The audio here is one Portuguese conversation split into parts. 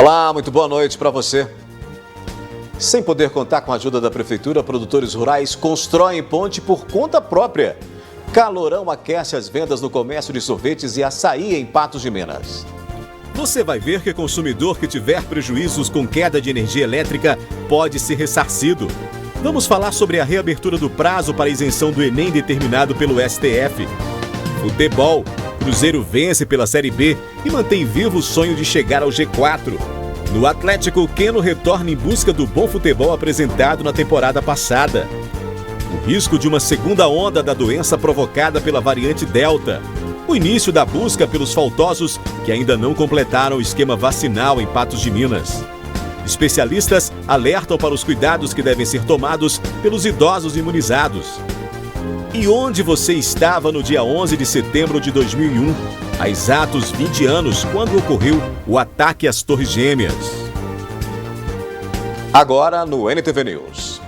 Olá, muito boa noite para você. Sem poder contar com a ajuda da Prefeitura, produtores rurais constroem ponte por conta própria. Calorão aquece as vendas no comércio de sorvetes e açaí em Patos de Minas. Você vai ver que consumidor que tiver prejuízos com queda de energia elétrica pode ser ressarcido. Vamos falar sobre a reabertura do prazo para isenção do Enem determinado pelo STF. Futebol. Cruzeiro vence pela Série B e mantém vivo o sonho de chegar ao G4. No Atlético, Keno retorna em busca do bom futebol apresentado na temporada passada. O risco de uma segunda onda da doença provocada pela variante Delta. O início da busca pelos faltosos que ainda não completaram o esquema vacinal em Patos de Minas. Especialistas alertam para os cuidados que devem ser tomados pelos idosos imunizados. E onde você estava no dia 11 de setembro de 2001, há exatos 20 anos, quando ocorreu o ataque às Torres Gêmeas? Agora no NTV News.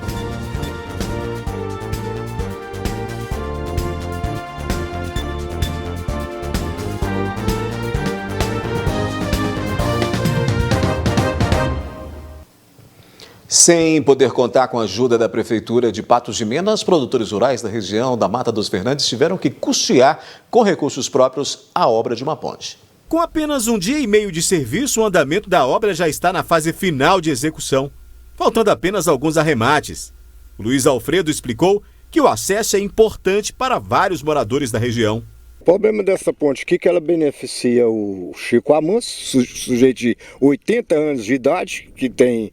Sem poder contar com a ajuda da Prefeitura de Patos de Minas, produtores rurais da região da Mata dos Fernandes tiveram que custear, com recursos próprios, a obra de uma ponte. Com apenas um dia e meio de serviço, o andamento da obra já está na fase final de execução, faltando apenas alguns arremates. O Luiz Alfredo explicou que o acesso é importante para vários moradores da região. O problema dessa ponte aqui é que ela beneficia o Chico Amanso, sujeito de 80 anos de idade, que tem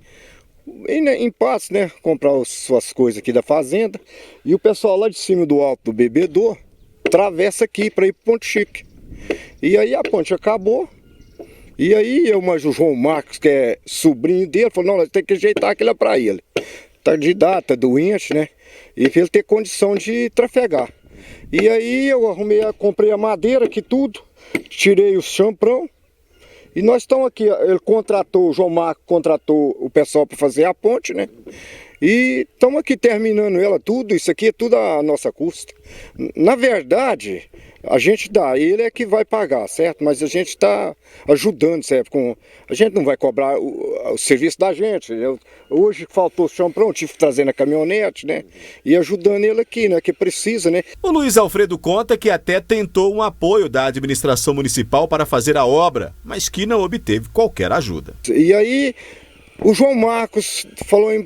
em Patos, né, comprar suas coisas aqui da fazenda, e o pessoal lá de cima do alto do Bebedouro atravessa aqui para ir para Ponte Chique. E aí a ponte acabou, e aí o João Marcos, que é sobrinho dele, falou: não, nós temos que ajeitar aquilo para ele. Tá de idade, tá doente, né, e para ele ter condição de trafegar. E aí eu comprei a madeira aqui tudo, tirei o champrão. E nós estamos aqui, o João Marco contratou o pessoal para fazer a ponte, né? E estamos aqui terminando ela tudo, isso aqui é tudo a nossa custa. Na verdade, a gente dá, ele é que vai pagar, certo? Mas a gente está ajudando, certo? A gente não vai cobrar o serviço da gente. Hoje faltou o chão pronto, tive que trazer na caminhonete, né? E ajudando ele aqui, né? Que precisa, né? O Luiz Alfredo conta que até tentou um apoio da administração municipal para fazer a obra, mas que não obteve qualquer ajuda. E aí o João Marcos falou em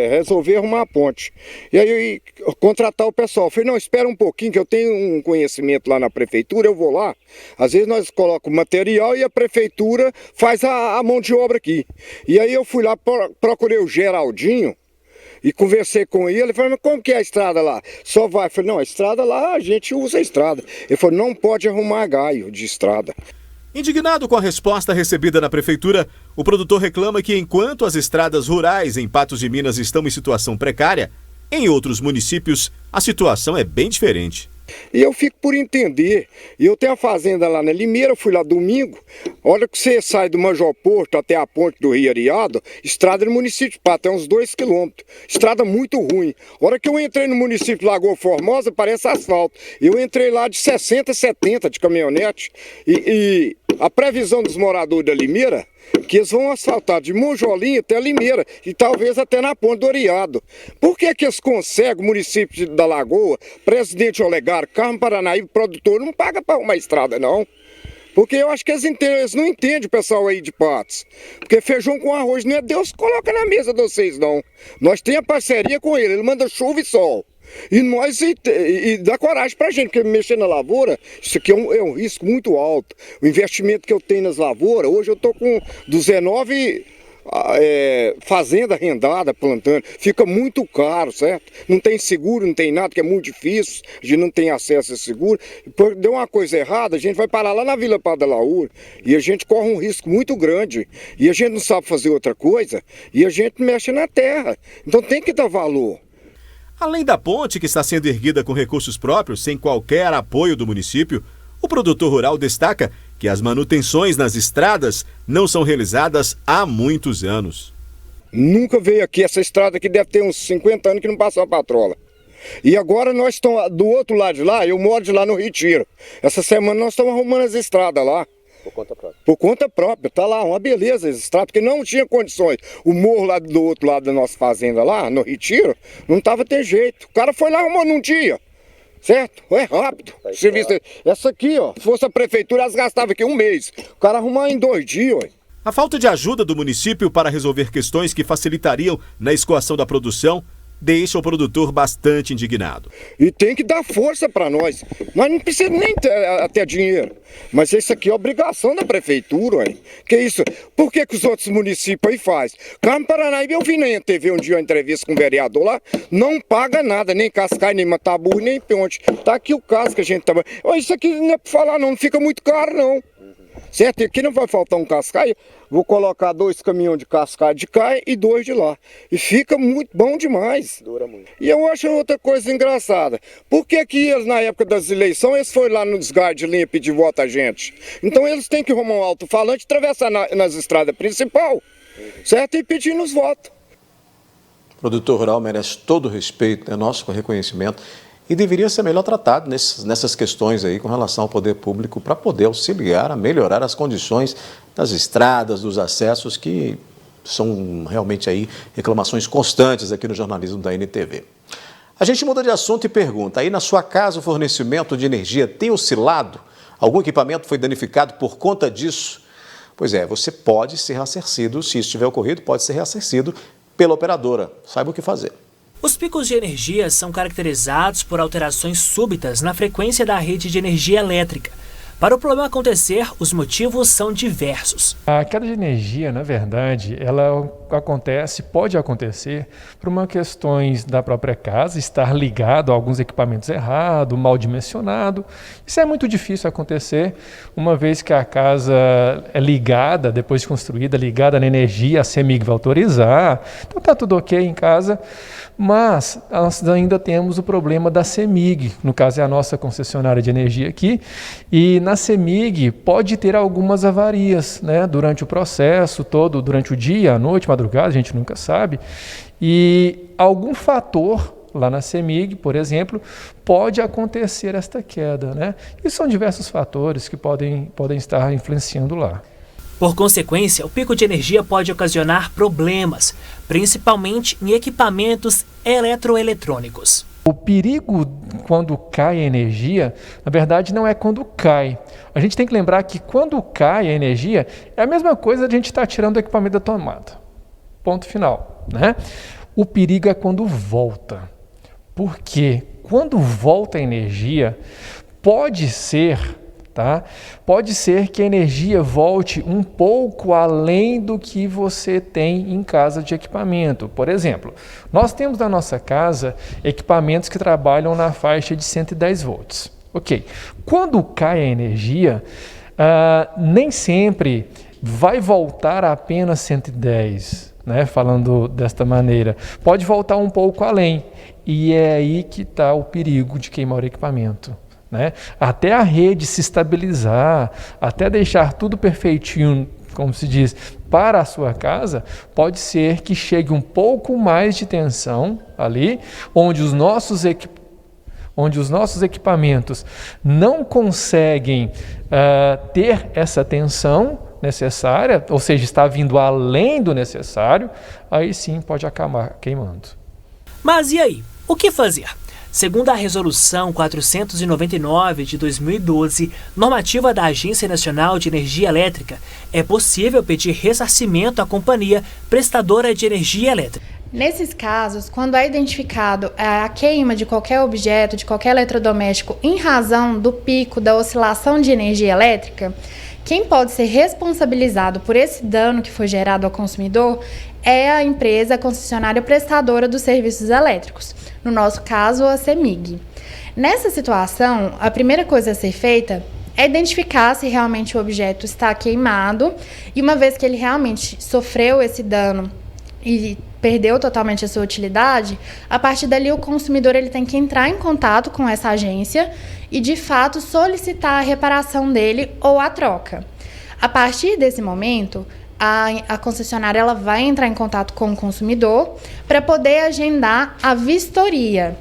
resolver arrumar a ponte. E aí contratar o pessoal. Eu falei: não, espera um pouquinho que eu tenho um conhecimento lá na prefeitura, eu vou lá. Às vezes nós colocamos material e a prefeitura faz a mão de obra aqui. E aí eu fui lá, procurei o Geraldinho e conversei com ele. Ele falou: mas como que é a estrada lá? Só vai. Eu falei: não, a estrada lá, a gente usa a estrada. Ele falou: não pode arrumar gaio de estrada. Indignado com a resposta recebida na prefeitura, o produtor reclama que enquanto as estradas rurais em Patos de Minas estão em situação precária, em outros municípios a situação é bem diferente. E eu fico por entender, eu tenho a fazenda lá na Limeira, fui lá domingo, a hora que você sai do Major Porto até a ponte do Rio Ariado, estrada no município de Patos, é uns 2 quilômetros, estrada muito ruim. A hora que eu entrei no município de Lagoa Formosa, parece asfalto. Eu entrei lá de 60, 70 de caminhonete e a previsão dos moradores da Limeira, que eles vão asfaltar de Monjolinha até Limeira e talvez até na ponte do Oriado. Por que eles conseguem, o município da Lagoa, Presidente Olegário, Carmo Paranaíba, produtor, não paga para uma estrada não? Porque eu acho que eles não entendem o pessoal aí de Patos. Porque feijão com arroz não é Deus que coloca na mesa de vocês não. Nós temos a parceria com ele manda chuva e sol. E nós e dá coragem pra gente, porque mexer na lavoura, isso aqui é um risco muito alto. O investimento que eu tenho nas lavouras, hoje eu tô com 19 fazenda arrendada plantando, fica muito caro, certo? Não tem seguro, não tem nada, que é muito difícil, a gente não tem acesso a seguro. Deu uma coisa errada, a gente vai parar lá na Vila Padalaúra e a gente corre um risco muito grande. E a gente não sabe fazer outra coisa e a gente mexe na terra. Então tem que dar valor. Além da ponte que está sendo erguida com recursos próprios, sem qualquer apoio do município, o produtor rural destaca que as manutenções nas estradas não são realizadas há muitos anos. Nunca veio aqui, essa estrada aqui deve ter uns 50 anos que não passou a patrola. E agora nós estamos do outro lado de lá, eu moro de lá no Retiro. Essa semana nós estamos arrumando as estradas lá. Por conta própria. Por conta própria, tá lá, uma beleza esse extrato, porque não tinha condições. O morro lá do outro lado da nossa fazenda lá, no Retiro, não tava ter jeito. O cara foi lá, arrumou num dia. Certo? É rápido. Serviço. Essa aqui, ó, se fosse a prefeitura, elas gastavam aqui um mês. O cara arrumar em 2 dias, ó. A falta de ajuda do município para resolver questões que facilitariam na escoação da produção deixa o produtor bastante indignado. E tem que dar força para nós. Nós não precisamos nem ter dinheiro. Mas isso aqui é obrigação da prefeitura, ué. Que isso? Por que os outros municípios aí fazem? Carmo Paranaíba, eu vi na TV um dia uma entrevista com um vereador lá, não paga nada, nem cascai, nem mataburro, nem ponte. Tá aqui o caso que a gente tava. Isso aqui não é para falar não fica muito caro não. Certo? E aqui não vai faltar um cascaio. Vou colocar 2 caminhões de cascaio de cá e 2 de lá. E fica muito bom demais. Dura muito. E eu acho outra coisa engraçada. Por que eles, na época das eleições, eles foram lá no desgarre de linha pedir voto a gente? Então eles têm que arrumar um alto-falante, atravessar nas estradas principais, certo? E pedir nos votos. O produtor rural merece todo o respeito, nosso reconhecimento. E deveria ser melhor tratado nessas questões aí com relação ao poder público para poder auxiliar a melhorar as condições das estradas, dos acessos, que são realmente aí reclamações constantes aqui no jornalismo da NTV. A gente muda de assunto e pergunta, aí na sua casa o fornecimento de energia tem oscilado? Algum equipamento foi danificado por conta disso? Pois é, você pode ser ressarcido, se isso tiver ocorrido, pode ser ressarcido pela operadora. Saiba o que fazer. Os picos de energia são caracterizados por alterações súbitas na frequência da rede de energia elétrica. Para o problema acontecer, os motivos são diversos. A queda de energia, na verdade, ela pode acontecer por uma questões da própria casa, estar ligado a alguns equipamentos errados, mal dimensionado. Isso é muito difícil acontecer, uma vez que a casa é ligada, depois de construída, ligada na energia, a CEMIG vai autorizar. Então está tudo ok em casa, mas nós ainda temos o problema da CEMIG, no caso é a nossa concessionária de energia aqui, e na CEMIG pode ter algumas avarias, né, durante o processo todo, durante o dia, à noite, madrugada, a gente nunca sabe, e algum fator lá na CEMIG, por exemplo, pode acontecer esta queda, né? E são diversos fatores que podem estar influenciando lá. Por consequência, o pico de energia pode ocasionar problemas, principalmente em equipamentos eletroeletrônicos. O perigo quando cai a energia, na verdade, não é quando cai. A gente tem que lembrar que quando cai a energia, é a mesma coisa de a gente estar tirando o equipamento da tomada. Ponto final, né? O perigo é quando volta. Porque quando volta a energia, pode ser que a energia volte um pouco além do que você tem em casa de equipamento. Por exemplo, nós temos na nossa casa equipamentos que trabalham na faixa de 110 volts. Ok, quando cai a energia, nem sempre vai voltar a apenas 110, né? Falando desta maneira. Pode voltar um pouco além. E é aí que está o perigo de queimar o equipamento. Né? Até a rede se estabilizar, até deixar tudo perfeitinho, como se diz, para a sua casa, pode ser que chegue um pouco mais de tensão ali, onde os nossos equipamentos não conseguem ter essa tensão necessária, ou seja, está vindo além do necessário, aí sim pode acabar queimando. Mas e aí? O que fazer? Segundo a Resolução 499 de 2012, normativa da Agência Nacional de Energia Elétrica, é possível pedir ressarcimento à companhia prestadora de energia elétrica. Nesses casos, quando é identificado a queima de qualquer objeto, de qualquer eletrodoméstico, em razão do pico da oscilação de energia elétrica, quem pode ser responsabilizado por esse dano que foi gerado ao consumidor é a empresa concessionária prestadora dos serviços elétricos, no nosso caso, a CEMIG. Nessa situação, a primeira coisa a ser feita é identificar se realmente o objeto está queimado e, uma vez que ele realmente sofreu esse dano e perdeu totalmente a sua utilidade, a partir dali o consumidor ele tem que entrar em contato com essa agência e, de fato, solicitar a reparação dele ou a troca. A partir desse momento, a concessionária ela vai entrar em contato com o consumidor para poder agendar a vistoria.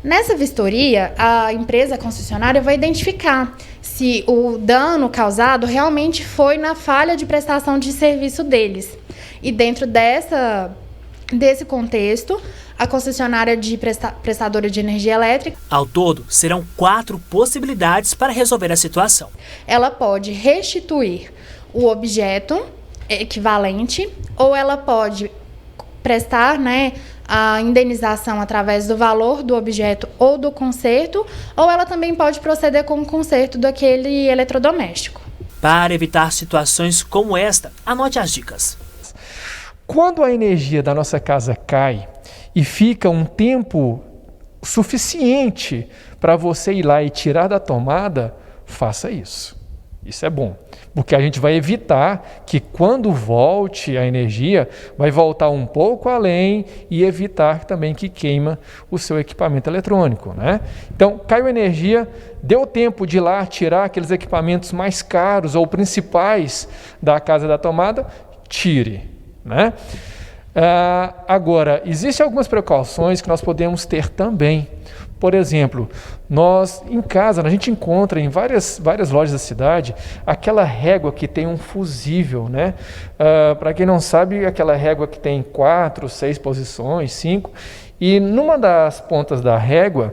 Nessa vistoria, a empresa concessionária vai identificar se o dano causado realmente foi na falha de prestação de serviço deles. E dentro desse contexto, a concessionária de prestadora de energia elétrica... Ao todo, serão 4 possibilidades para resolver a situação. Ela pode restituir o objeto equivalente, ou ela pode prestar, a indenização através do valor do objeto ou do conserto, ou ela também pode proceder com o conserto daquele eletrodoméstico. Para evitar situações como esta, anote as dicas. Quando a energia da nossa casa cai e fica um tempo suficiente para você ir lá e tirar da tomada, faça isso. Isso é bom, porque a gente vai evitar que quando volte a energia, vai voltar um pouco além e evitar também que queima o seu equipamento eletrônico, né? Então, caiu energia, deu tempo de ir lá tirar aqueles equipamentos mais caros ou principais da casa da tomada, tire, né? Agora, existem algumas precauções que nós podemos ter também. Por exemplo, nós em casa, a gente encontra em várias lojas da cidade aquela régua que tem um fusível, né? Para quem não sabe, aquela régua que tem 4, 6 posições, 5, e numa das pontas da régua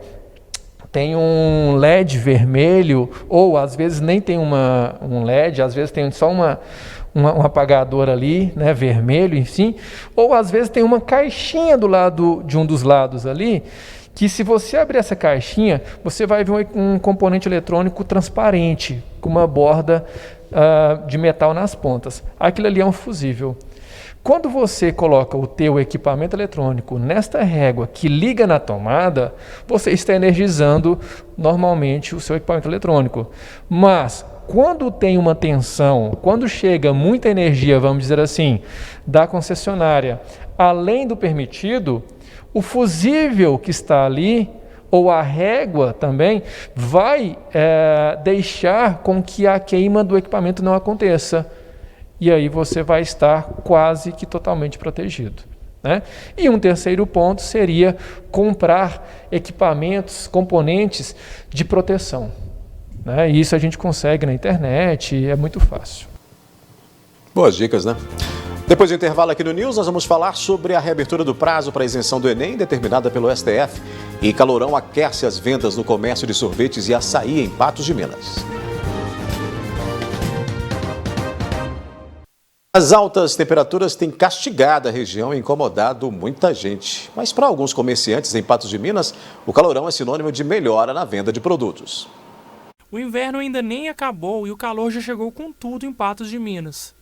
tem um LED vermelho, ou às vezes nem tem um LED, às vezes tem só um apagador ali, né, vermelho, enfim, ou às vezes tem uma caixinha do lado de um dos lados ali, que se você abrir essa caixinha, você vai ver um componente eletrônico transparente, com uma borda de metal nas pontas. Aquilo ali é um fusível. Quando você coloca o teu equipamento eletrônico nesta régua que liga na tomada, você está energizando normalmente o seu equipamento eletrônico. Mas quando tem uma tensão, quando chega muita energia, vamos dizer assim, da concessionária, além do permitido, o fusível que está ali, ou a régua também, vai deixar com que a queima do equipamento não aconteça. E aí você vai estar quase que totalmente protegido, né? E um terceiro ponto seria comprar equipamentos, componentes de proteção, né? E isso a gente consegue na internet, é muito fácil. Boas dicas, né? Depois do intervalo aqui no News, nós vamos falar sobre a reabertura do prazo para a isenção do Enem, determinada pelo STF. E Calorão aquece as vendas no comércio de sorvetes e açaí em Patos de Minas. As altas temperaturas têm castigado a região e incomodado muita gente. Mas para alguns comerciantes em Patos de Minas, o calorão é sinônimo de melhora na venda de produtos. O inverno ainda nem acabou e o calor já chegou com tudo em Patos de Minas.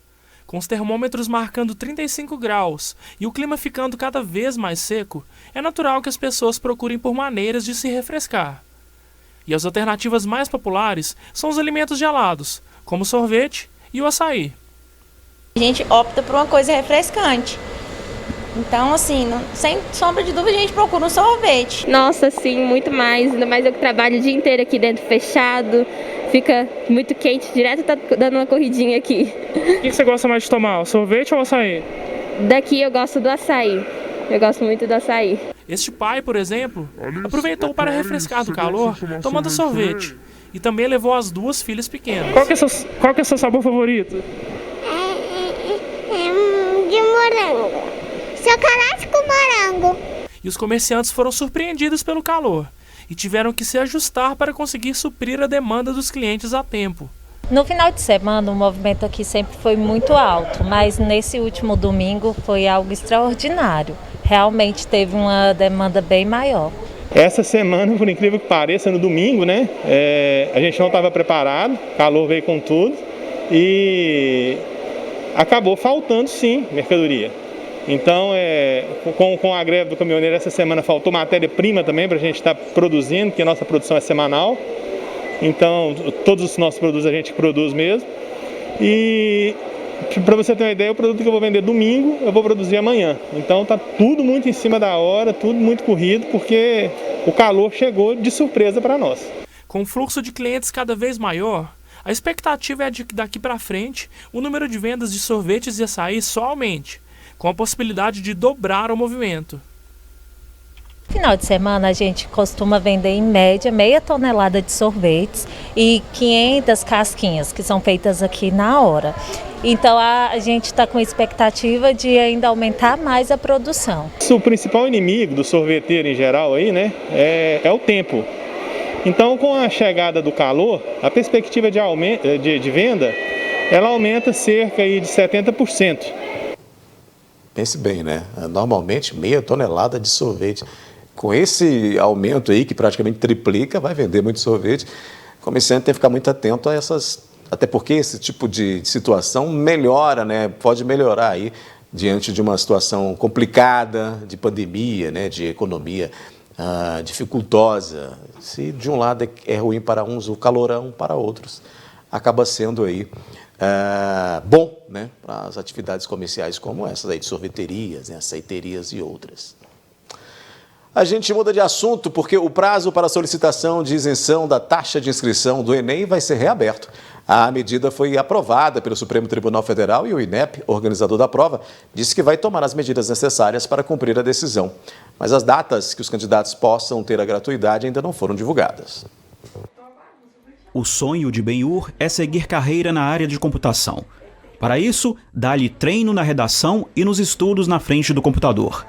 Com os termômetros marcando 35 graus e o clima ficando cada vez mais seco, é natural que as pessoas procurem por maneiras de se refrescar. E as alternativas mais populares são os alimentos gelados, como o sorvete e o açaí. A gente opta por uma coisa refrescante. Então, assim, sem sombra de dúvida, a gente procura um sorvete. Nossa, sim, muito mais. Ainda mais eu que trabalho o dia inteiro aqui dentro fechado. Fica muito quente, direto tá dando uma corridinha aqui. O que você gosta mais de tomar, o sorvete ou o açaí? Daqui eu gosto do açaí. Eu gosto muito do açaí. Este pai, por exemplo, aproveitou para refrescar do calor tomando sorvete. E também levou as 2 filhas pequenas. Qual que é o seu sabor favorito? De morango. Chocolate com morango. E os comerciantes foram surpreendidos pelo calor e tiveram que se ajustar para conseguir suprir a demanda dos clientes a tempo. No final de semana o movimento aqui sempre foi muito alto, mas nesse último domingo foi algo extraordinário. Realmente teve uma demanda bem maior. Essa semana, por incrível que pareça, no domingo, né, a gente não estava preparado, o calor veio com tudo e acabou faltando sim mercadoria. Então, com a greve do caminhoneiro essa semana faltou matéria-prima também para a gente estar produzindo, porque a nossa produção é semanal. Então, todos os nossos produtos a gente produz mesmo. E para você ter uma ideia, o produto que eu vou vender domingo, eu vou produzir amanhã. Então, tá tudo muito em cima da hora, tudo muito corrido, porque o calor chegou de surpresa para nós. Com o fluxo de clientes cada vez maior, a expectativa é de que daqui para frente o número de vendas de sorvetes e açaí só aumente, com a possibilidade de dobrar o movimento. Final de semana a gente costuma vender em média meia tonelada de sorvetes e 500 casquinhas que são feitas aqui na hora. Então a gente está com expectativa de ainda aumentar mais a produção. O principal inimigo do sorveteiro em geral aí, né, é o tempo. Então, com a chegada do calor, a perspectiva de venda, ela aumenta cerca aí de 70%. Pense bem, né? Normalmente meia tonelada de sorvete. Com esse aumento aí, que praticamente triplica, vai vender muito sorvete. O comerciante tem que ficar muito atento a essas... Até porque esse tipo de situação melhora, né? Pode melhorar aí diante de uma situação complicada, de pandemia, né? De economia dificultosa. Se de um lado é ruim para uns, o calorão para outros acaba sendo aí bom, né? Para as atividades comerciais como essas aí de sorveterias, né? Açaiterias e outras. A gente muda de assunto porque o prazo para solicitação de isenção da taxa de inscrição do Enem vai ser reaberto. A medida foi aprovada pelo Supremo Tribunal Federal e o INEP, organizador da prova, disse que vai tomar as medidas necessárias para cumprir a decisão. Mas as datas que os candidatos possam ter a gratuidade ainda não foram divulgadas. O sonho de Ben-Hur é seguir carreira na área de computação. Para isso, dá-lhe treino na redação e nos estudos na frente do computador.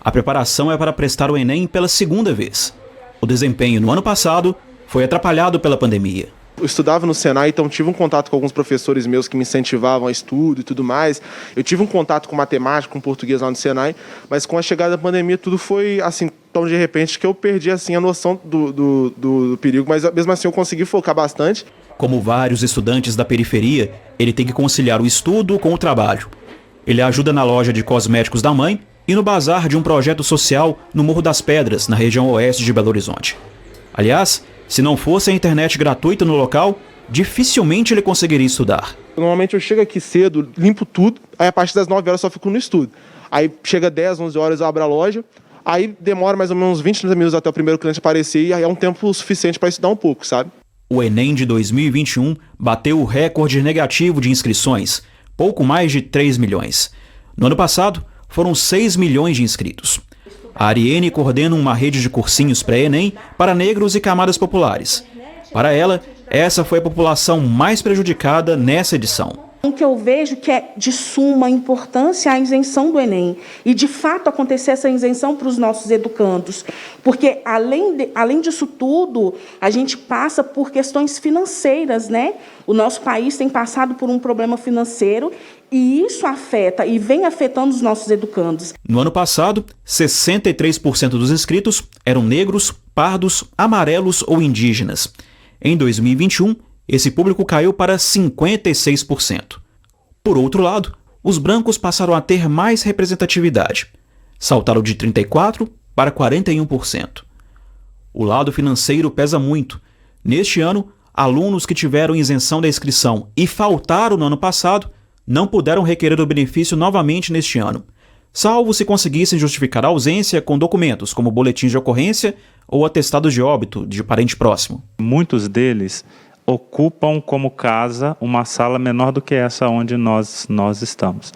A preparação é para prestar o Enem pela segunda vez. O desempenho no ano passado foi atrapalhado pela pandemia. Eu estudava no Senai, então tive um contato com alguns professores meus que me incentivavam a estudo e tudo mais. Eu tive um contato com matemática, com português lá no Senai, mas com a chegada da pandemia tudo foi assim, tão de repente que eu perdi assim, a noção do perigo, mas mesmo assim eu consegui focar bastante. Como vários estudantes da periferia, ele tem que conciliar o estudo com o trabalho. Ele ajuda na loja de cosméticos da mãe e no bazar de um projeto social no Morro das Pedras, na região oeste de Belo Horizonte. Aliás, se não fosse a internet gratuita no local, dificilmente ele conseguiria estudar. Normalmente eu chego aqui cedo, limpo tudo, aí a partir das 9 horas eu só fico no estudo. Aí chega 10, 11 horas eu abro a loja, aí demora mais ou menos uns 20, 30 minutos até o primeiro cliente aparecer e aí é um tempo suficiente para estudar um pouco, sabe? O Enem de 2021 bateu o recorde negativo de inscrições, pouco mais de 3 milhões. No ano passado, foram 6 milhões de inscritos. A Ariene coordena uma rede de cursinhos pré-Enem para negros e camadas populares. Para ela, essa foi a população mais prejudicada nessa edição. O que eu vejo que é de suma importância a isenção do Enem e, de fato, acontecer essa isenção para os nossos educandos. Porque, além disso tudo, a gente passa por questões financeiras, né? O nosso país tem passado por um problema financeiro e isso afeta e vem afetando os nossos educandos. No ano passado, 63% dos inscritos eram negros, pardos, amarelos ou indígenas. Em 2021, esse público caiu para 56%. Por outro lado, os brancos passaram a ter mais representatividade. Saltaram de 34% para 41%. O lado financeiro pesa muito. Neste ano, alunos que tiveram isenção da inscrição e faltaram no ano passado não puderam requerer o benefício novamente neste ano, salvo se conseguissem justificar a ausência com documentos como boletim de ocorrência ou atestado de óbito de parente próximo. Muitos deles ocupam como casa uma sala menor do que essa onde nós estamos.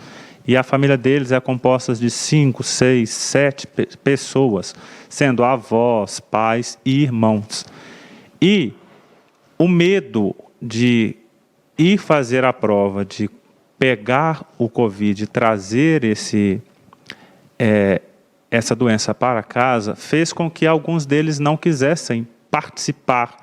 E a família deles é composta de 5, 6, 7 pessoas, sendo avós, pais e irmãos. E o medo de ir fazer a prova, de pegar o Covid, trazer essa doença para casa, fez com que alguns deles não quisessem participar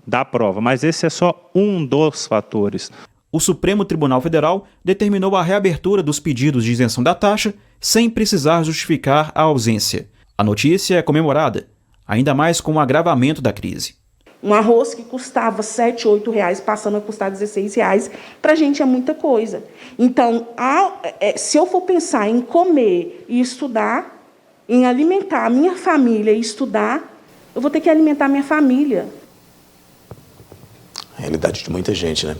da prova. Mas esse é só um dos fatores. O Supremo Tribunal Federal determinou a reabertura dos pedidos de isenção da taxa sem precisar justificar a ausência. A notícia é comemorada, ainda mais com o agravamento da crise. Um arroz que custava R$ 7, R$ 8, passando a custar R$ 16, para a gente é muita coisa. Então, se eu for pensar em comer e estudar, em alimentar a minha família e estudar, eu vou ter que alimentar a minha família. Realidade de muita gente, né?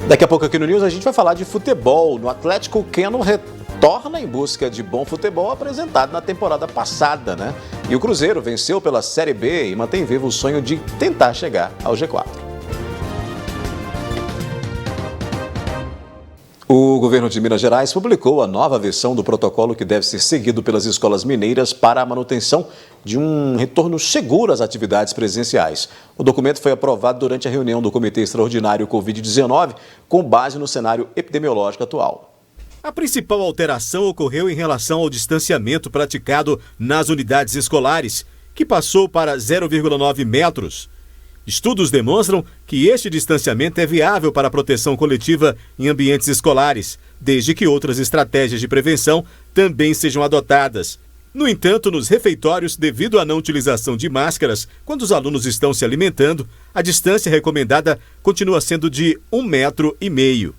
Daqui a pouco aqui no News a gente vai falar de futebol. No Atlético, o Keno retorna em busca de bom futebol apresentado na temporada passada, né? E o Cruzeiro venceu pela Série B e mantém vivo o sonho de tentar chegar ao G4. O governo de Minas Gerais publicou a nova versão do protocolo que deve ser seguido pelas escolas mineiras para a manutenção de um retorno seguro às atividades presenciais. O documento foi aprovado durante a reunião do Comitê Extraordinário Covid-19, com base no cenário epidemiológico atual. A principal alteração ocorreu em relação ao distanciamento praticado nas unidades escolares, que passou para 0,9 metros. Estudos demonstram que este distanciamento é viável para a proteção coletiva em ambientes escolares, desde que outras estratégias de prevenção também sejam adotadas. No entanto, nos refeitórios, devido à não utilização de máscaras, quando os alunos estão se alimentando, a distância recomendada continua sendo de 1,5 metro.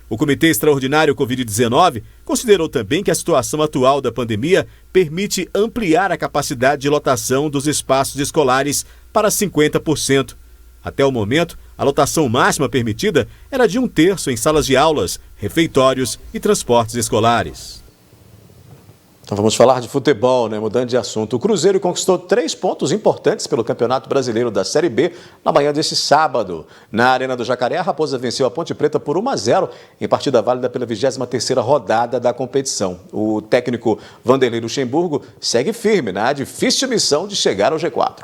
O Comitê Extraordinário Covid-19 considerou também que a situação atual da pandemia permite ampliar a capacidade de lotação dos espaços escolares para 50%. Até o momento, a lotação máxima permitida era de 1/3 em salas de aulas, refeitórios e transportes escolares. Então vamos falar de futebol, né? Mudando de assunto. O Cruzeiro conquistou 3 pontos importantes pelo Campeonato Brasileiro da Série B na manhã deste sábado. Na Arena do Jacaré, a Raposa venceu a Ponte Preta por 1-0 em partida válida pela 23ª rodada da competição. O técnico Vanderlei Luxemburgo segue firme na difícil missão de chegar ao G4.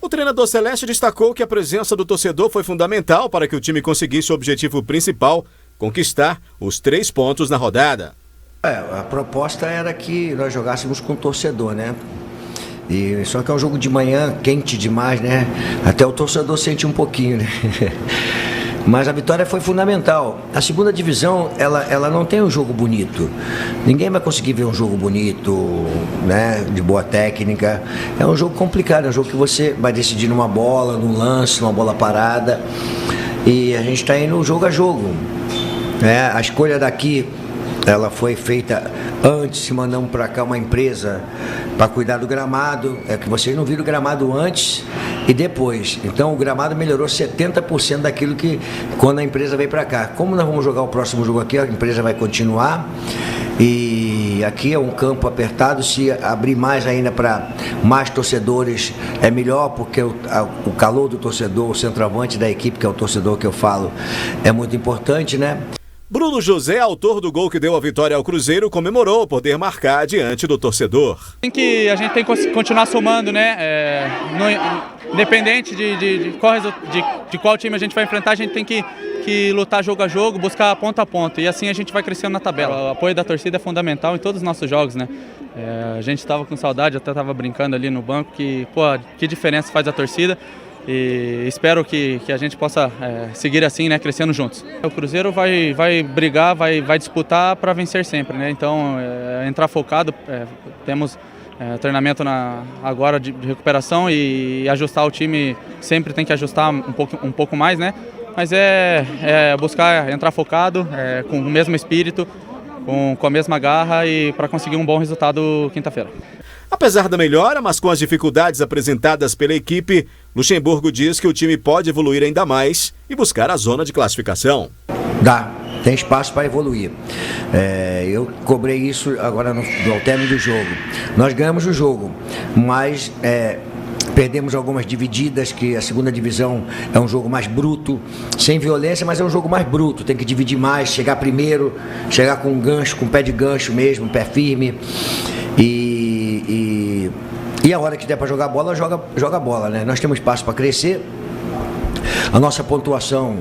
O treinador celeste destacou que a presença do torcedor foi fundamental para que o time conseguisse o objetivo principal, conquistar os 3 pontos na rodada. A proposta era que nós jogássemos com o torcedor, né? Só que é um jogo de manhã, quente demais, né? Até o torcedor sente um pouquinho, né? Mas a vitória foi fundamental. A segunda divisão, ela não tem um jogo bonito. Ninguém vai conseguir ver um jogo bonito, né? De boa técnica. É um jogo complicado, é um jogo que você vai decidir numa bola, num lance, numa bola parada. E a gente está indo jogo a jogo, né? A escolha daqui, ela foi feita antes, se mandamos para cá uma empresa para cuidar do gramado. É que vocês não viram o gramado antes e depois. Então o gramado melhorou 70% daquilo que quando a empresa veio para cá. Como nós vamos jogar o próximo jogo aqui, a empresa vai continuar. E aqui é um campo apertado, se abrir mais ainda para mais torcedores é melhor, porque o calor do torcedor, o centroavante da equipe, que é o torcedor que eu falo, é muito importante, né? Bruno José, autor do gol que deu a vitória ao Cruzeiro, comemorou o poder marcar diante do torcedor. A gente tem que continuar somando, né? Independente de qual time a gente vai enfrentar, a gente tem que lutar jogo a jogo, buscar ponto a ponto. E assim a gente vai crescendo na tabela. O apoio da torcida é fundamental em todos os nossos jogos, né? A gente estava com saudade, até estava brincando ali no banco, que diferença faz a torcida. E espero que a gente possa seguir assim, né, crescendo juntos. O Cruzeiro vai brigar, vai disputar para vencer sempre, né? Então, entrar focado, temos treinamento agora de recuperação e ajustar o time, sempre tem que ajustar um pouco mais, né? Mas buscar entrar focado, com o mesmo espírito, com a mesma garra e para conseguir um bom resultado quinta-feira. Apesar da melhora, mas com as dificuldades apresentadas pela equipe, Luxemburgo diz que o time pode evoluir ainda mais e buscar a zona de classificação. Tem espaço para evoluir. Eu cobrei isso agora no término do jogo. Nós ganhamos o jogo, mas perdemos algumas divididas, que a segunda divisão é um jogo mais bruto, sem violência, mas é um jogo mais bruto. Tem que dividir mais, chegar primeiro, chegar com gancho, com pé de gancho mesmo, pé firme. E a hora que der para jogar bola, joga bola, né? Nós temos espaço para crescer. A nossa pontuação,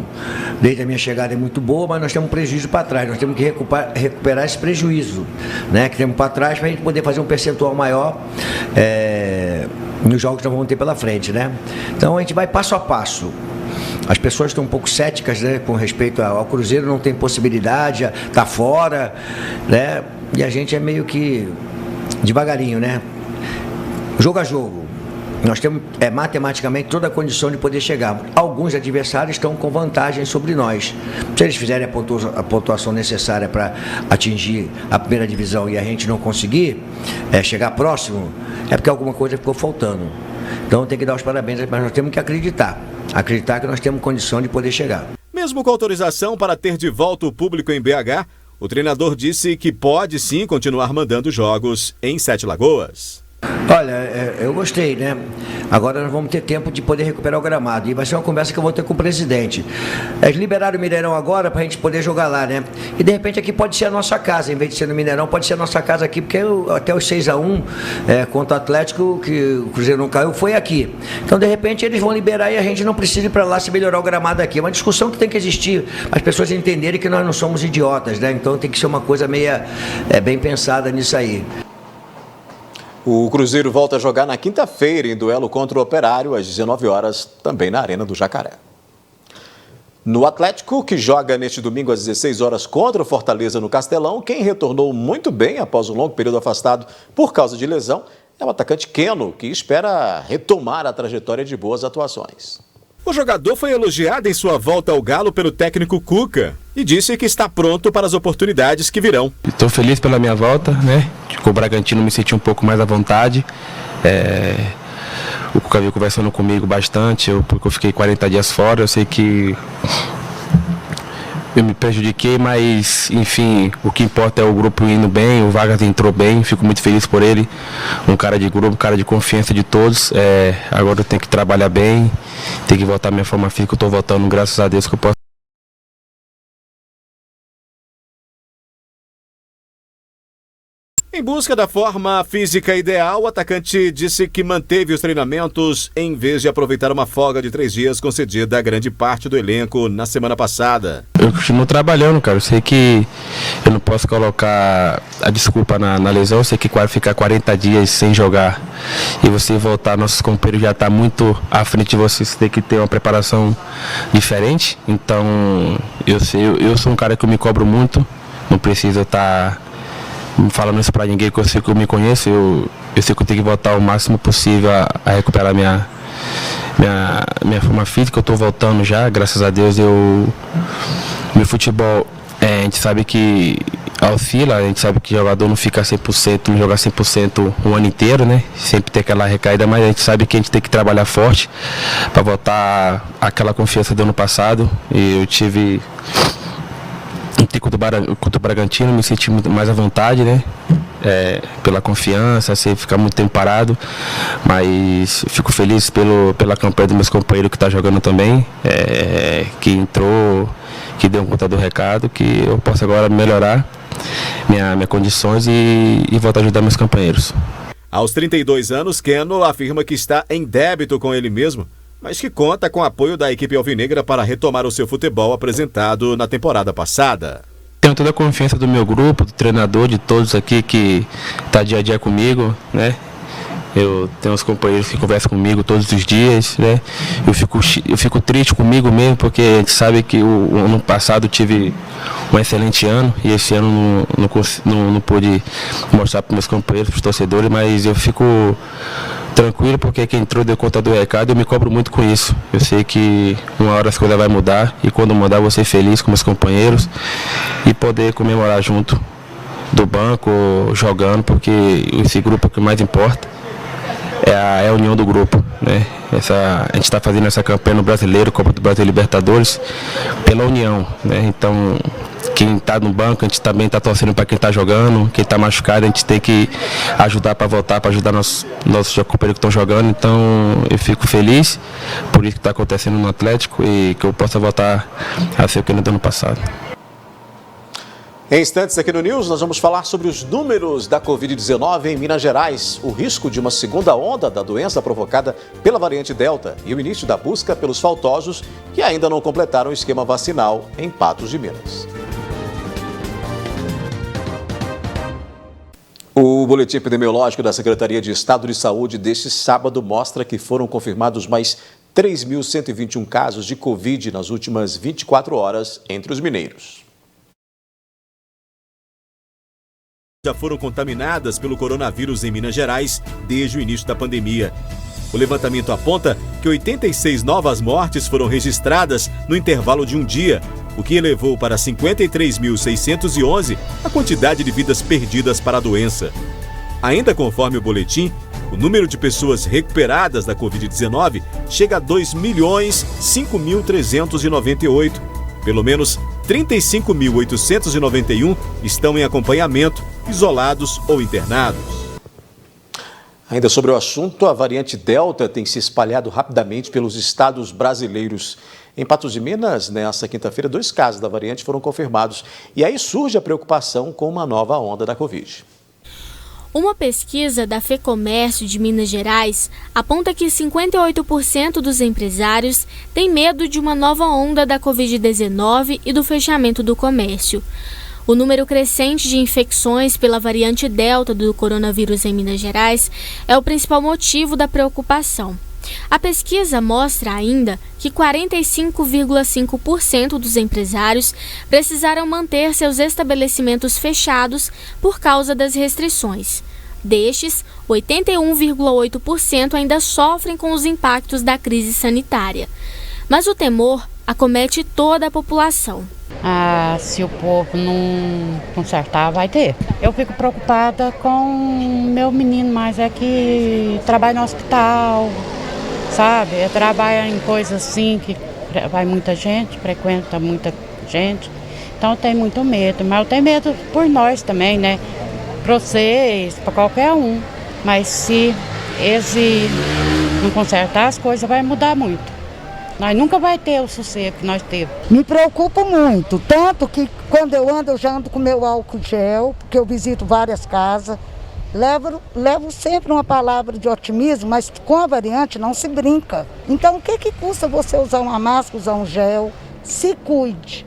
desde a minha chegada, é muito boa, mas nós temos um prejuízo para trás. Nós temos que recuperar esse prejuízo, né? Que temos para trás para a gente poder fazer um percentual maior nos jogos que nós vamos ter pela frente, né? Então a gente vai passo a passo. As pessoas estão um pouco céticas, né, com respeito ao Cruzeiro, não tem possibilidade, está fora, né? E a gente é meio que devagarinho, né? Jogo a jogo. Nós temos matematicamente toda a condição de poder chegar. Alguns adversários estão com vantagem sobre nós. Se eles fizerem a pontuação necessária para atingir a primeira divisão e a gente não conseguir chegar próximo, é porque alguma coisa ficou faltando. Então tem que dar os parabéns, mas nós temos que acreditar que nós temos condição de poder chegar. Mesmo com autorização para ter de volta o público em BH, o treinador disse que pode sim continuar mandando jogos em Sete Lagoas. Olha, eu gostei, né? Agora nós vamos ter tempo de poder recuperar o gramado. E vai ser uma conversa que eu vou ter com o presidente. Eles liberaram o Mineirão agora para a gente poder jogar lá, né? E de repente aqui pode ser a nossa casa, em vez de ser no Mineirão, pode ser a nossa casa aqui, porque até os 6-1 contra o Atlético, que o Cruzeiro não caiu, foi aqui. Então, de repente, eles vão liberar e a gente não precisa ir para lá se melhorar o gramado aqui. É uma discussão que tem que existir, as pessoas entenderem que nós não somos idiotas, né? Então tem que ser uma coisa meia bem pensada nisso aí. O Cruzeiro volta a jogar na quinta-feira em duelo contra o Operário, às 19 horas, também na Arena do Jacaré. No Atlético, que joga neste domingo às 16 horas contra o Fortaleza no Castelão, quem retornou muito bem após um longo período afastado por causa de lesão é o atacante Keno, que espera retomar a trajetória de boas atuações. O jogador foi elogiado em sua volta ao Galo pelo técnico Cuca e disse que está pronto para as oportunidades que virão. Estou feliz pela minha volta, né? Com o Bragantino me senti um pouco mais à vontade. O Cuca veio conversando comigo bastante, porque eu fiquei 40 dias fora. Eu sei que eu me prejudiquei, mas enfim, o que importa é o grupo indo bem, o Vargas entrou bem, fico muito feliz por ele, um cara de grupo, um cara de confiança de todos. Agora eu tenho que trabalhar bem, tenho que voltar à minha forma física, eu estou voltando, graças a Deus que eu posso. Em busca da forma física ideal, o atacante disse que manteve os treinamentos em vez de aproveitar uma folga de 3 dias concedida a grande parte do elenco na semana passada. Eu continuo trabalhando, cara. Eu sei que eu não posso colocar a desculpa na lesão. Eu sei que ficar 40 dias sem jogar e você voltar, nossos companheiros já estão muito à frente de você. Você tem que ter uma preparação diferente. Então, eu sou um cara que eu me cobro muito. Não preciso estar falando isso pra ninguém, que eu sei que eu me conheço. Eu sei que eu tenho que voltar o máximo possível a recuperar minha forma física. Eu tô voltando já, graças a Deus. Meu futebol, a gente sabe que oscila, a gente sabe que o jogador não fica 100%, não joga 100% o ano inteiro, né? Sempre tem aquela recaída, mas a gente sabe que a gente tem que trabalhar forte para voltar àquela confiança do ano passado. E eu tive contra o Bragantino, me senti muito mais à vontade, né? Pela confiança, sem ficar muito tempo parado, mas fico feliz pela campanha dos meus companheiros que estão jogando também, que entrou, que deu conta do recado, que eu posso agora melhorar minhas condições e voltar a ajudar meus companheiros. Aos 32 anos, Keno afirma que está em débito com ele mesmo, mas que conta com o apoio da equipe alvinegra para retomar o seu futebol apresentado na temporada passada. Tenho toda a confiança do meu grupo, do treinador, de todos aqui que está dia a dia comigo, né? Eu tenho os companheiros que conversam comigo todos os dias, né? Eu fico triste comigo mesmo, porque a gente sabe que o ano passado tive um excelente ano e esse ano não pude mostrar para meus companheiros, para os torcedores, mas eu fico tranquilo porque quem entrou deu conta do recado. Eu me cobro muito com isso. Eu sei que uma hora as coisas vão mudar e quando mudar eu vou ser feliz com meus companheiros e poder comemorar junto do banco, jogando, porque esse grupo é o que mais importa. É a união do grupo, né? A gente está fazendo essa campanha no Brasileiro, Copa do Brasil e Libertadores, pela união, né? Então, quem está no banco, a gente também está torcendo para quem está jogando, quem está machucado, a gente tem que ajudar para voltar, para ajudar nossos companheiros que estão jogando. Então, eu fico feliz por isso que está acontecendo no Atlético e que eu possa voltar a ser o que no ano passado. Em instantes aqui no News, nós vamos falar sobre os números da Covid-19 em Minas Gerais, o risco de uma segunda onda da doença provocada pela variante Delta e o início da busca pelos faltosos que ainda não completaram o esquema vacinal em Patos de Minas. O boletim epidemiológico da Secretaria de Estado de Saúde deste sábado mostra que foram confirmados mais 3.121 casos de Covid nas últimas 24 horas entre os mineiros. Já foram contaminadas pelo coronavírus em Minas Gerais desde o início da pandemia. O levantamento aponta que 86 novas mortes foram registradas no intervalo de um dia, o que elevou para 53.611 a quantidade de vidas perdidas para a doença. Ainda conforme o boletim, o número de pessoas recuperadas da Covid-19 chega a 2.005.398. Pelo menos 35.891 estão em acompanhamento, isolados ou internados. Ainda sobre o assunto, a variante Delta tem se espalhado rapidamente pelos estados brasileiros. Em Patos de Minas, nesta quinta-feira, 2 casos da variante foram confirmados. E aí surge a preocupação com uma nova onda da Covid. Uma pesquisa da FEComércio de Minas Gerais aponta que 58% dos empresários têm medo de uma nova onda da Covid-19 e do fechamento do comércio. O número crescente de infecções pela variante Delta do coronavírus em Minas Gerais é o principal motivo da preocupação. A pesquisa mostra ainda que 45,5% dos empresários precisaram manter seus estabelecimentos fechados por causa das restrições. Destes, 81,8% ainda sofrem com os impactos da crise sanitária. Mas o temor acomete toda a população. Se o povo não consertar, vai ter. Eu fico preocupada com meu menino, mas é que trabalha no hospital, sabe? Trabalha em coisas assim que vai muita gente, frequenta muita gente. Então eu tenho muito medo, mas eu tenho medo por nós também, né? Para vocês, para qualquer um. Mas se esse não consertar, as coisas vai mudar muito. Nós nunca vai ter o sossego que nós temos. Me preocupa muito, tanto que quando eu ando, eu já ando com meu álcool gel, porque eu visito várias casas. Levo sempre uma palavra de otimismo, mas com a variante não se brinca. Então o que custa você usar uma máscara, usar um gel? Se cuide.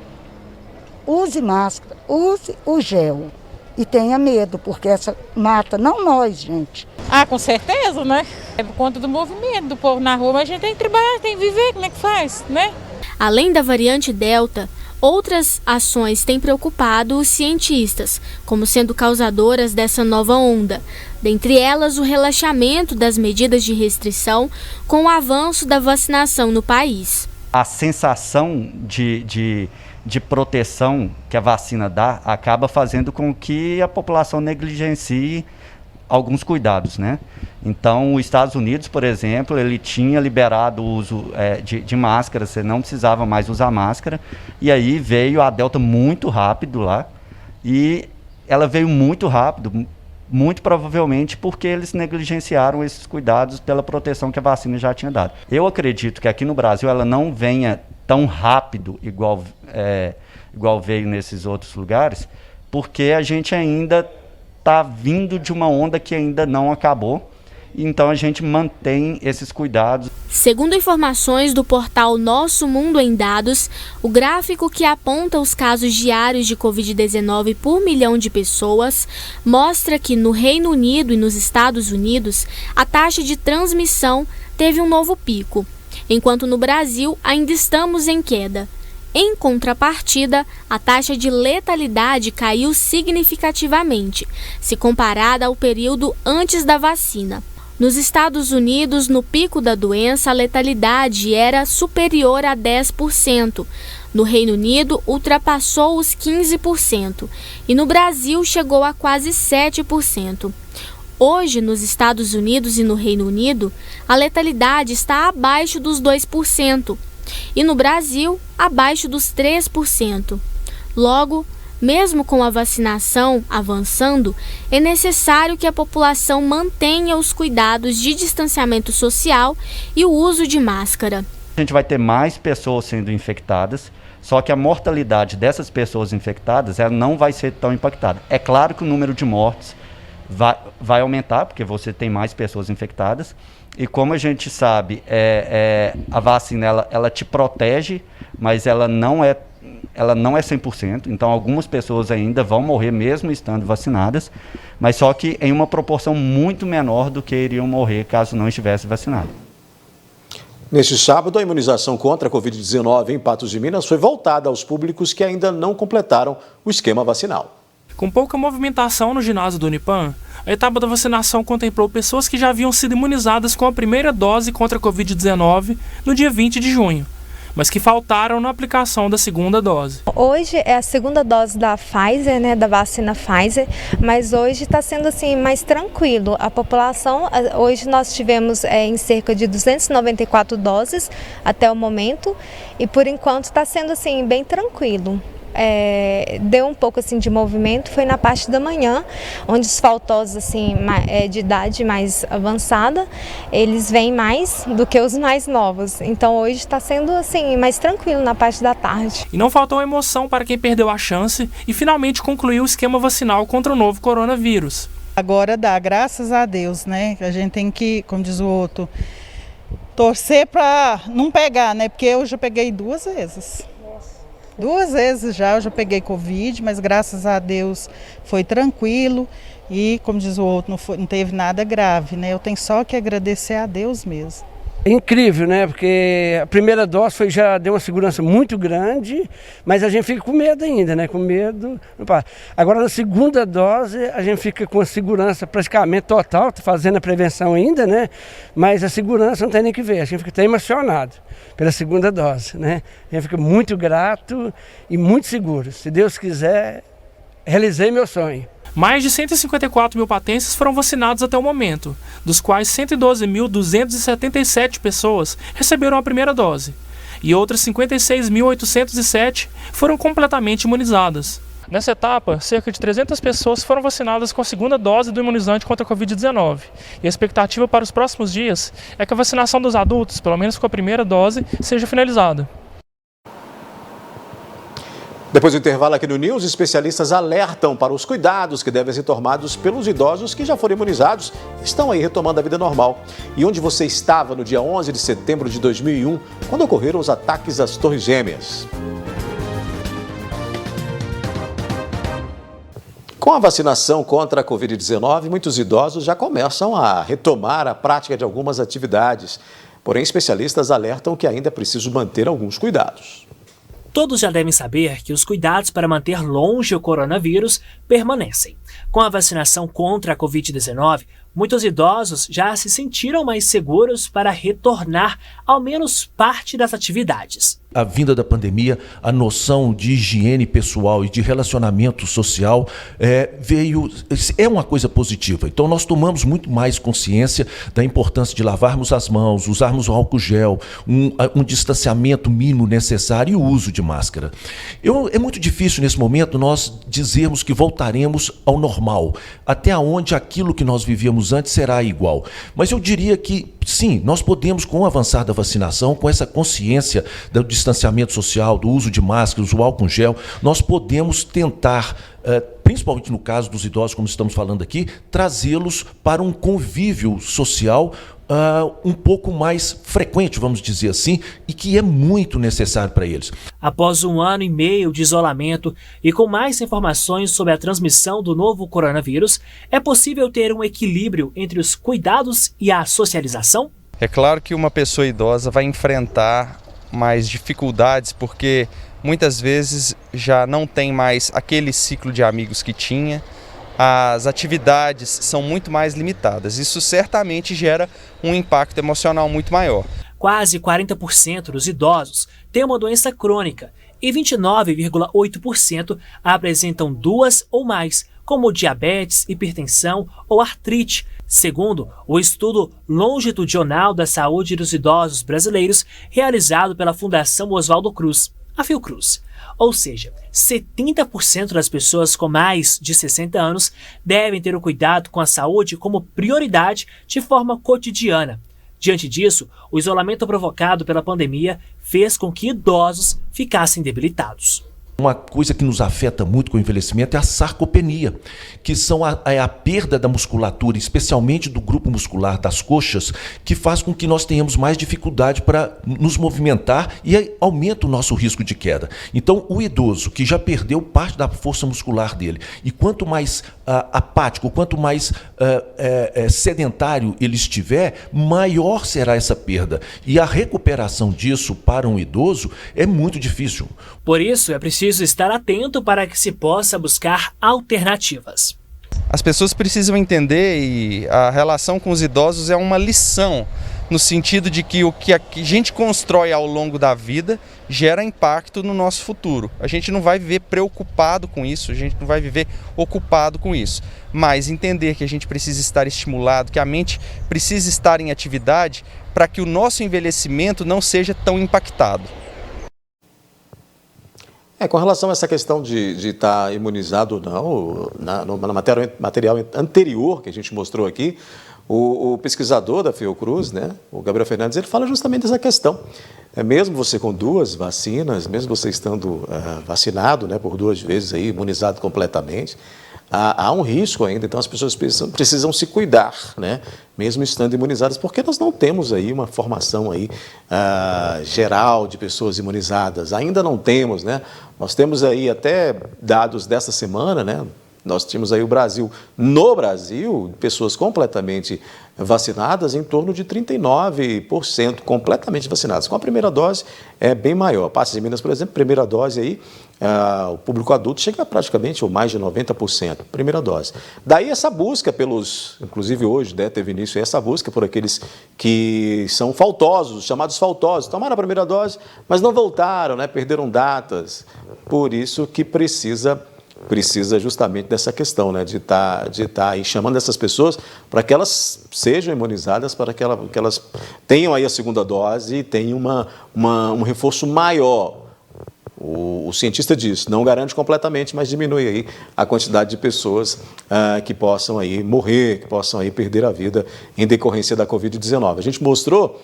Use máscara, use o gel. E tenha medo, porque essa mata, não nós, gente. Com certeza, né? É por conta do movimento do povo na rua, mas a gente tem que trabalhar, tem que viver, como é que faz, né? Além da variante Delta, outras ações têm preocupado os cientistas, como sendo causadoras dessa nova onda. Dentre elas, o relaxamento das medidas de restrição com o avanço da vacinação no país. A sensação de proteção que a vacina dá acaba fazendo com que a população negligencie alguns cuidados, né? Então, os Estados Unidos, por exemplo, ele tinha liberado o uso de máscara, você não precisava mais usar máscara, e aí veio a Delta muito rápido lá, e ela veio muito rápido, muito provavelmente porque eles negligenciaram esses cuidados pela proteção que a vacina já tinha dado. Eu acredito que aqui no Brasil ela não venha tão rápido igual veio nesses outros lugares, porque a gente ainda está vindo de uma onda que ainda não acabou, então a gente mantém esses cuidados. Segundo informações do portal Nosso Mundo em Dados, o gráfico que aponta os casos diários de Covid-19 por milhão de pessoas mostra que no Reino Unido e nos Estados Unidos a taxa de transmissão teve um novo pico, enquanto no Brasil ainda estamos em queda. Em contrapartida, a taxa de letalidade caiu significativamente, se comparada ao período antes da vacina. Nos Estados Unidos, no pico da doença, a letalidade era superior a 10%. No Reino Unido, ultrapassou os 15%. E no Brasil, chegou a quase 7%. Hoje, nos Estados Unidos e no Reino Unido, a letalidade está abaixo dos 2%. E no Brasil, abaixo dos 3%. Logo, mesmo com a vacinação avançando, é necessário que a população mantenha os cuidados de distanciamento social e o uso de máscara. A gente vai ter mais pessoas sendo infectadas, só que a mortalidade dessas pessoas infectadas ela não vai ser tão impactada. É claro que o número de mortes vai aumentar, porque você tem mais pessoas infectadas. E como a gente sabe, a vacina ela te protege, mas ela não é 100%. Então, algumas pessoas ainda vão morrer mesmo estando vacinadas, mas só que em uma proporção muito menor do que iriam morrer caso não estivesse vacinado. Neste sábado, a imunização contra a Covid-19 em Patos de Minas foi voltada aos públicos que ainda não completaram o esquema vacinal. Com pouca movimentação no ginásio do Unipam, a etapa da vacinação contemplou pessoas que já haviam sido imunizadas com a primeira dose contra a Covid-19 no dia 20 de junho, mas que faltaram na aplicação da segunda dose. Hoje é a segunda dose da Pfizer, da vacina Pfizer, mas hoje está sendo assim mais tranquilo. A população, hoje nós tivemos em cerca de 294 doses até o momento e por enquanto está sendo assim bem tranquilo. deu um pouco assim de movimento foi na parte da manhã, onde os faltosos assim, de idade mais avançada, eles vêm mais do que os mais novos. Então hoje está sendo assim mais tranquilo na parte da tarde. E não faltou emoção para quem perdeu a chance e finalmente concluiu o esquema vacinal contra o novo coronavírus. Agora dá, graças a Deus, né? A gente tem que, como diz o outro, torcer para não pegar, né? Porque eu já peguei 2 vezes. 2 vezes eu já peguei Covid, mas graças a Deus foi tranquilo e, como diz o outro, não teve nada grave, né? Eu tenho só que agradecer a Deus mesmo. É incrível, né? Porque a primeira dose já deu uma segurança muito grande, mas a gente fica com medo ainda, né? Com medo. Agora, na segunda dose, a gente fica com a segurança praticamente total, tá fazendo a prevenção ainda, né? Mas a segurança não tem nem que ver, a gente fica até emocionado pela segunda dose, né? A gente fica muito grato e muito seguro. Se Deus quiser, realizei meu sonho. Mais de 154 mil patenses foram vacinados até o momento, dos quais 112.277 pessoas receberam a primeira dose, e outras 56.807 foram completamente imunizadas. Nessa etapa, cerca de 300 pessoas foram vacinadas com a segunda dose do imunizante contra a Covid-19, e a expectativa para os próximos dias é que a vacinação dos adultos, pelo menos com a primeira dose, seja finalizada. Depois do intervalo aqui no News, especialistas alertam para os cuidados que devem ser tomados pelos idosos que já foram imunizados e estão aí retomando a vida normal. E onde você estava no dia 11 de setembro de 2001, quando ocorreram os ataques às Torres Gêmeas? Com a vacinação contra a Covid-19, muitos idosos já começam a retomar a prática de algumas atividades. Porém, especialistas alertam que ainda é preciso manter alguns cuidados. Todos já devem saber que os cuidados para manter longe o coronavírus permanecem. Com a vacinação contra a Covid-19, muitos idosos já se sentiram mais seguros para retornar ao menos parte das atividades. A vinda da pandemia, a noção de higiene pessoal e de relacionamento social é uma coisa positiva. Então nós tomamos muito mais consciência da importância de lavarmos as mãos, usarmos o álcool gel, um distanciamento mínimo necessário e o uso de máscara. É muito difícil nesse momento nós dizermos que voltaremos ao normal, até onde aquilo que nós vivíamos antes será igual. Mas eu diria que sim, nós podemos, com o avançar da vacinação, com essa consciência do distanciamento social, do uso de máscaras, do álcool gel, nós podemos tentar, principalmente no caso dos idosos, como estamos falando aqui, trazê-los para um convívio social um pouco mais frequente, vamos dizer assim, e que é muito necessário para eles. Após 1 ano e meio de isolamento e com mais informações sobre a transmissão do novo coronavírus, é possível ter um equilíbrio entre os cuidados e a socialização? É claro que uma pessoa idosa vai enfrentar mais dificuldades porque muitas vezes já não tem mais aquele ciclo de amigos que tinha. As atividades são muito mais limitadas. Isso certamente gera um impacto emocional muito maior. Quase 40% dos idosos têm uma doença crônica e 29,8% apresentam 2 ou mais, como diabetes, hipertensão ou artrite, segundo o estudo longitudinal da saúde dos idosos brasileiros realizado pela Fundação Oswaldo Cruz, a Fiocruz. Ou seja, 70% das pessoas com mais de 60 anos devem ter o cuidado com a saúde como prioridade de forma cotidiana. Diante disso, o isolamento provocado pela pandemia fez com que idosos ficassem debilitados. Uma coisa que nos afeta muito com o envelhecimento é a sarcopenia, que são a perda da musculatura, especialmente do grupo muscular das coxas, que faz com que nós tenhamos mais dificuldade para nos movimentar e aumenta o nosso risco de queda. Então, o idoso que já perdeu parte da força muscular dele, e quanto mais apático, quanto mais sedentário ele estiver, maior será essa perda. E a recuperação disso para um idoso é muito difícil. Por isso, é preciso estar atento para que se possa buscar alternativas. As pessoas precisam entender e a relação com os idosos é uma lição, no sentido de que o que a gente constrói ao longo da vida gera impacto no nosso futuro. A gente não vai viver preocupado com isso, a gente não vai viver ocupado com isso, mas entender que a gente precisa estar estimulado, que a mente precisa estar em atividade para que o nosso envelhecimento não seja tão impactado. Com relação a essa questão de estar imunizado ou não, na material anterior que a gente mostrou aqui, o pesquisador da Fiocruz, né, o Gabriel Fernandes, ele fala justamente dessa questão. Mesmo você com 2 vacinas, mesmo você estando vacinado, né, por 2 vezes, aí, imunizado completamente, há um risco ainda, então as pessoas precisam se cuidar, né, mesmo estando imunizadas, porque nós não temos aí uma formação aí, geral de pessoas imunizadas, ainda não temos, né, nós temos aí até dados dessa semana, né, nós tínhamos aí no Brasil, pessoas completamente vacinadas, em torno de 39% completamente vacinadas. Com a primeira dose é bem maior. Passos de Minas, por exemplo, primeira dose aí, o público adulto chega a praticamente ou mais de 90%, primeira dose. Daí essa busca inclusive hoje, né, teve início essa busca por aqueles que são faltosos, chamados faltosos, tomaram a primeira dose, mas não voltaram, né, perderam datas. Por isso que precisa justamente dessa questão, né, de estar aí chamando essas pessoas para que elas sejam imunizadas, para que elas tenham aí a segunda dose e tenham um reforço maior. O cientista diz, não garante completamente, mas diminui aí a quantidade de pessoas que possam aí morrer, que possam aí perder a vida em decorrência da Covid-19. A gente mostrou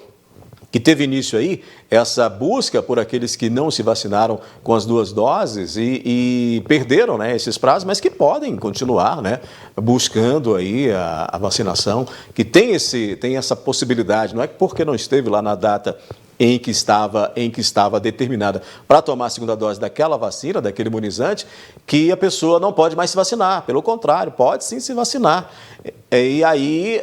que teve início aí essa busca por aqueles que não se vacinaram com as 2 doses e perderam, né, esses prazos, mas que podem continuar, né, buscando aí a vacinação, que tem essa possibilidade, não é porque não esteve lá na data em que estava determinada para tomar a segunda dose daquela vacina, daquele imunizante, que a pessoa não pode mais se vacinar. Pelo contrário, pode sim se vacinar. E aí,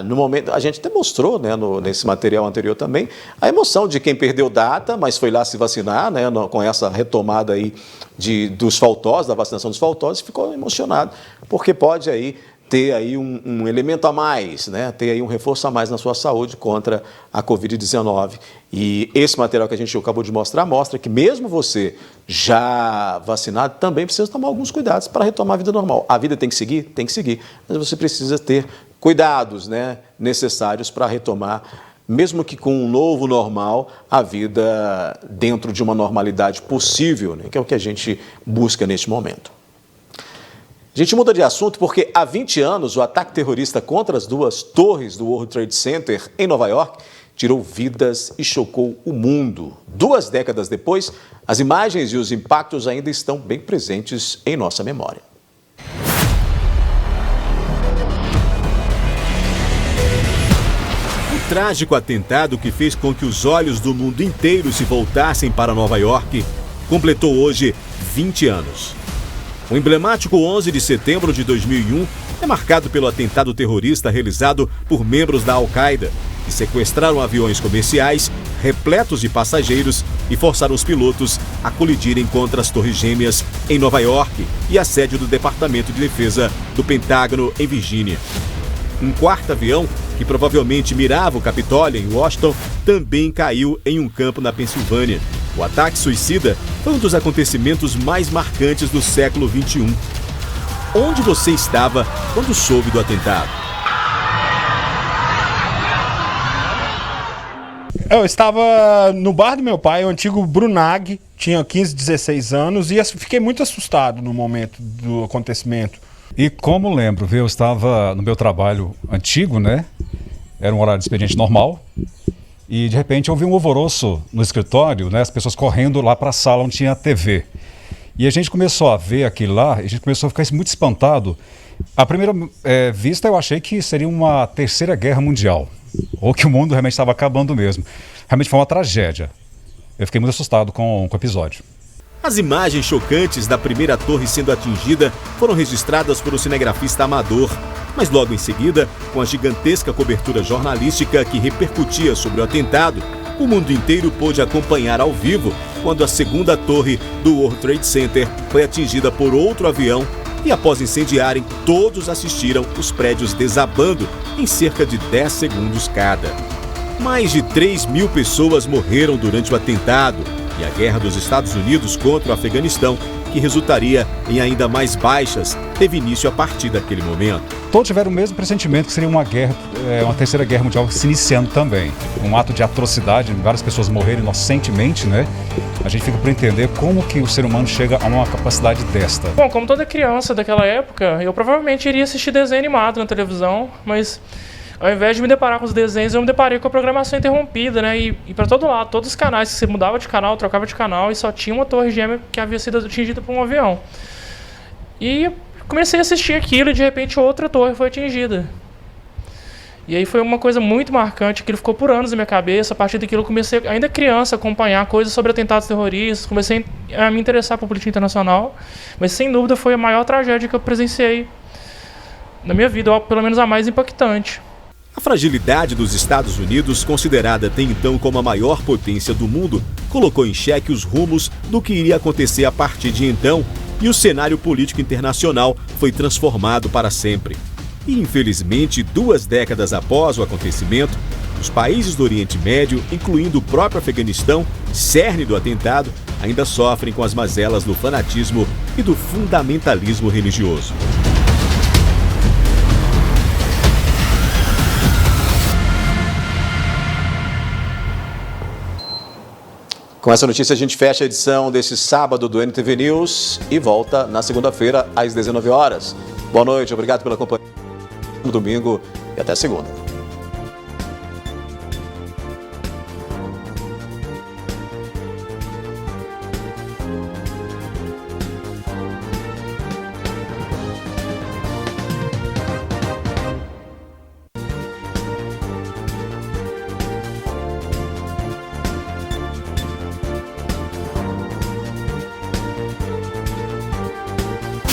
no momento, a gente demonstrou, né, nesse material anterior também, a emoção de quem perdeu data, mas foi lá se vacinar, né, com essa retomada aí dos faltosos, da vacinação dos faltosos, ficou emocionado, porque pode aí ter aí um elemento a mais, né? Ter aí um reforço a mais na sua saúde contra a Covid-19. E esse material que a gente acabou de mostrar, mostra que mesmo você já vacinado, também precisa tomar alguns cuidados para retomar a vida normal. A vida tem que seguir? Tem que seguir. Mas você precisa ter cuidados, né, necessários para retomar, mesmo que com um novo normal, a vida dentro de uma normalidade possível, né, que é o que a gente busca neste momento. A gente muda de assunto porque há 20 anos o ataque terrorista contra as 2 torres do World Trade Center em Nova York tirou vidas e chocou o mundo. 2 décadas depois, as imagens e os impactos ainda estão bem presentes em nossa memória. O trágico atentado que fez com que os olhos do mundo inteiro se voltassem para Nova York completou hoje 20 anos. O emblemático 11 de setembro de 2001 é marcado pelo atentado terrorista realizado por membros da Al-Qaeda, que sequestraram aviões comerciais repletos de passageiros e forçaram os pilotos a colidirem contra as Torres Gêmeas em Nova York e a sede do Departamento de Defesa do Pentágono em Virgínia. Um 4º avião, que provavelmente mirava o Capitólio em Washington, também caiu em um campo na Pensilvânia. O ataque suicida foi um dos acontecimentos mais marcantes do século XXI. Onde você estava quando soube do atentado? Eu estava no bar do meu pai, o antigo Brunag, tinha 15, 16 anos e fiquei muito assustado no momento do acontecimento. E como lembro, eu estava no meu trabalho antigo, né? Era um horário de expediente normal. E de repente eu vi um alvoroço no escritório, né? As pessoas correndo lá para a sala onde tinha a TV. E a gente começou a ver aquilo lá, e a gente começou a ficar muito espantado. À primeira vista eu achei que seria uma 3ª guerra mundial, ou que o mundo realmente estava acabando mesmo. Realmente foi uma tragédia. Eu fiquei muito assustado com o episódio. As imagens chocantes da primeira torre sendo atingida foram registradas por um cinegrafista amador. Mas logo em seguida, com a gigantesca cobertura jornalística que repercutia sobre o atentado, o mundo inteiro pôde acompanhar ao vivo quando a 2ª torre do World Trade Center foi atingida por outro avião e após incendiarem, todos assistiram os prédios desabando em cerca de 10 segundos cada. Mais de 3.000 pessoas morreram durante o atentado e a guerra dos Estados Unidos contra o Afeganistão, que resultaria em ainda mais baixas, teve início a partir daquele momento. Todos tiveram o mesmo pressentimento que seria uma guerra, uma terceira guerra mundial se iniciando também. Um ato de atrocidade, várias pessoas morreram inocentemente, né? A gente fica para entender como que o ser humano chega a uma capacidade desta. Bom, como toda criança daquela época, eu provavelmente iria assistir desenho animado na televisão, mas ao invés de me deparar com os desenhos, eu me deparei com a programação interrompida, né? E para todo lado, todos os canais, que você mudava de canal, trocava de canal e só tinha uma torre gêmea que havia sido atingida por um avião. E comecei a assistir aquilo e de repente outra torre foi atingida. E aí foi uma coisa muito marcante, aquilo ficou por anos na minha cabeça. A partir daquilo eu comecei, ainda criança, a acompanhar coisas sobre atentados terroristas, comecei a me interessar por política internacional, mas sem dúvida foi a maior tragédia que eu presenciei na minha vida, ou pelo menos a mais impactante. A fragilidade dos Estados Unidos, considerada até então como a maior potência do mundo, colocou em xeque os rumos do que iria acontecer a partir de então, e o cenário político internacional foi transformado para sempre. E, infelizmente, 2 décadas após o acontecimento, os países do Oriente Médio, incluindo o próprio Afeganistão, cerne do atentado, ainda sofrem com as mazelas do fanatismo e do fundamentalismo religioso. Com essa notícia a gente fecha a edição desse sábado do NTV News e volta na segunda-feira às 19 horas. Boa noite, obrigado pela companhia. Domingo e até segunda.